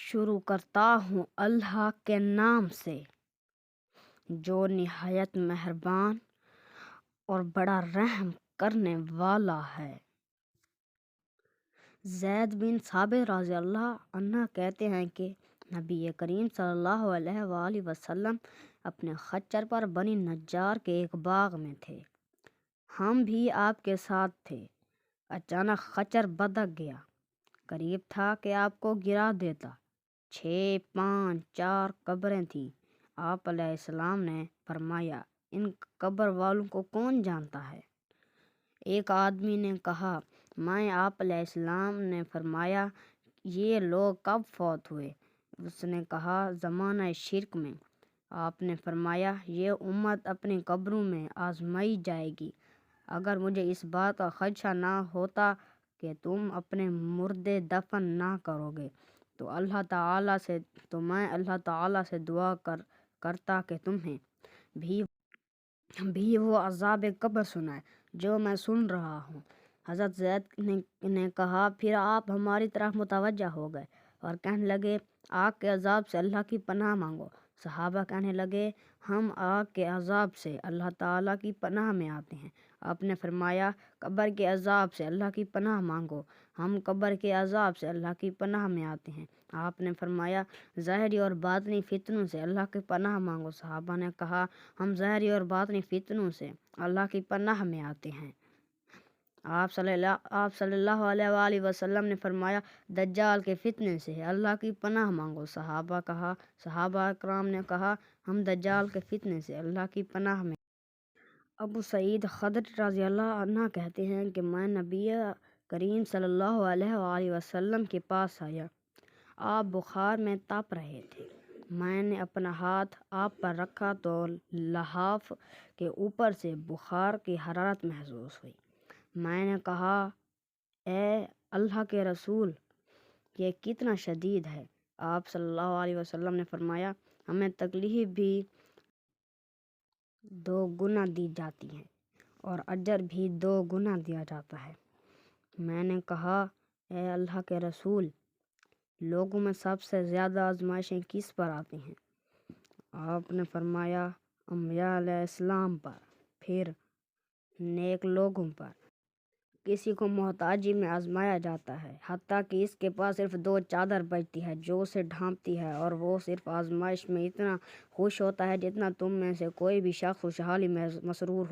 شروع کرتا ہوں اللہ کے نام سے جو نہایت مہربان اور بڑا رحم کرنے والا ہے۔ زید بن ثابت رضی اللہ عنہ کہتے ہیں کہ نبی کریم صلی اللہ علیہ وآلہ وسلم اپنے خچر پر بنی نجار کے ایک باغ میں تھے۔ ہم بھی آپ کے ساتھ تھے۔ اچانک خچر بدک گیا، قریب تھا کہ آپ کو گرا دیتا۔ 6، 5، 4 قبریں تھیں۔ آپ علیہ السلام نے فرمایا ان قبر والوں کو کون جانتا ہے؟ ایک آدمی نے کہا میں۔ آپ علیہ السلام نے فرمایا یہ لوگ کب فوت ہوئے؟ اس نے کہا زمانہ شرک میں۔ آپ نے فرمایا یہ امت اپنی قبروں میں آزمائی جائے گی۔ اگر مجھے اس بات کا خدشہ نہ ہوتا کہ تم اپنے مردے دفن نہ کرو گے تو میں اللہ تعالیٰ سے دعا کرتا کہ تمہیں بھی وہ عذاب قبر سنائے جو میں سن رہا ہوں۔ حضرت زید نے کہا پھر آپ ہماری طرف متوجہ ہو گئے اور کہنے لگے آگ کے عذاب سے اللہ کی پناہ مانگو۔ صحابہ کہنے لگے ہم آگ کے عذاب سے اللہ تعالیٰ کی پناہ میں آتے ہیں۔ آپ نے فرمایا قبر کے عذاب سے اللہ کی پناہ مانگو، ہم قبر کے عذاب سے اللہ کی پناہ میں آتے ہیں۔ آپ نے فرمایا ظاہری اور باطنی فتنوں سے اللہ کی پناہ مانگو۔ صحابہ نے کہا ہم ظاہری اور باطنی فتنوں سے اللہ کی پناہ میں آتے ہیں۔ آپ صلی اللہ علیہ وآلہ وسلم نے فرمایا دجال کے فتنے سے اللہ کی پناہ مانگو۔ صحابہ اکرام نے کہا ہم دجال کے فتنے سے اللہ کی پناہ میں۔ ابو سعید خدری رضی اللہ عنہ کہتے ہیں کہ میں نبی کریم صلی اللہ علیہ وآلہ وسلم کے پاس آیا۔ آپ بخار میں تپ رہے تھے۔ میں نے اپنا ہاتھ آپ پر رکھا تو لحاف کے اوپر سے بخار کی حرارت محسوس ہوئی۔ میں نے کہا اے اللہ کے رسول یہ کتنا شدید ہے؟ آپ صلی اللہ علیہ وسلم نے فرمایا ہمیں تکلیف بھی 2 گنا دی جاتی ہے اور اجر بھی 2 گنا دیا جاتا ہے۔ میں نے کہا اے اللہ کے رسول لوگوں میں سب سے زیادہ آزمائشیں کس پر آتی ہیں؟ آپ نے فرمایا انبیاء علیہ السلام پر، پھر نیک لوگوں پر۔ کسی کو محتاجی میں آزمایا جاتا ہے حتیٰ کہ اس کے پاس صرف 2 چادر بچتی ہے جو اسے ڈھانپتی ہے، اور وہ صرف آزمائش میں اتنا خوش ہوتا ہے جتنا تم میں سے کوئی بھی شخص خوشحالی میں مسرور ہو۔